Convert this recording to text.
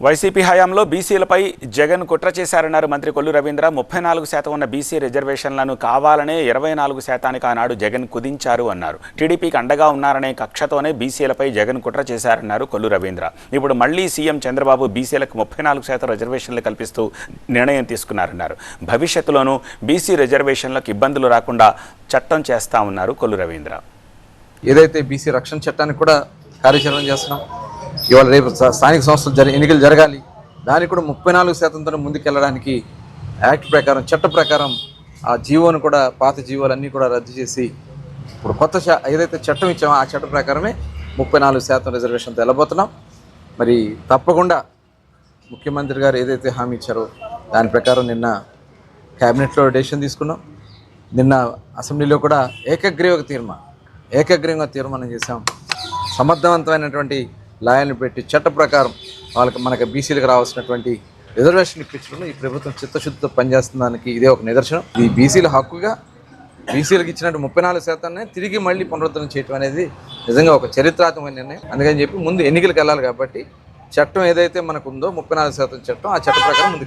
YCP హయాంలో బీసీలపై జగన్ కుట్ర చేశారన్నారు మంత్రి కొల్లు రవీంద్ర. 34% ఉన్న బీసీ రిజర్వేషన్లను కావాలనే 24% ఆనాడు జగన్ కుదించారు అన్నారు. టీడీపీకి అండగా ఉన్నారనే కక్షతోనే బీసీలపై జగన్ కుట్ర చేశారన్నారు కొల్లు రవీంద్ర. ఇప్పుడు మళ్లీ సీఎం చంద్రబాబు బీసీలకు 34% రిజర్వేషన్లు కల్పిస్తూ నిర్ణయం తీసుకున్నారన్నారు. భవిష్యత్తులోనూ బీసీ రిజర్వేషన్లకు ఇబ్బందులు రాకుండా చట్టం చేస్తామన్నారు కొల్లు రవీంద్ర. ఏదైతే బీసీ రక్షణ చట్టానికి కూడా కార్యాచరణ చేస్తున్నాం. ఇవాళ రేపు స్థానిక సంస్థలు ఎన్నికలు జరగాలి. దానికి కూడా 34%తో ముందుకెళ్ళడానికి యాక్ట్ ప్రకారం, చట్ట ప్రకారం ఆ జీవోను కూడా, పాత జీవోలన్నీ కూడా రద్దు చేసి ఇప్పుడు కొత్త ఏదైతే చట్టం ఇచ్చామో ఆ చట్ట ప్రకారమే 34% రిజర్వేషన్తో వెళ్ళబోతున్నాం. మరి తప్పకుండా ముఖ్యమంత్రి గారు ఏదైతే హామీ ఇచ్చారో దాని ప్రకారం నిన్న క్యాబినెట్లో డెసిషన్ తీసుకున్నాం. నిన్న అసెంబ్లీలో కూడా ఏకగ్రీవంగా తీర్మానం చేశాం. సమర్థవంతమైనటువంటి లాయర్ని పెట్టి చట్ట ప్రకారం మనకు బీసీలకు రావాల్సినటువంటి రిజర్వేషన్ ఇప్పించడంలో ఈ ప్రభుత్వం చిత్తశుద్ధితో పనిచేస్తున్నదానికి ఇదే ఒక నిదర్శనం. ఈ బీసీల హక్కుగా బీసీలకు ఇచ్చినట్టు 34% తిరిగి మళ్ళీ పునరుద్ధరణ చేయడం అనేది నిజంగా ఒక చరిత్రాత్మకమైన నిర్ణయం. అందుకని చెప్పి ముందు ఎన్నికలకు వెళ్ళాలి కాబట్టి చట్టం ఏదైతే మనకు ఉందో 34% చట్టం, ఆ చట్ట ప్రకారం ముందుకు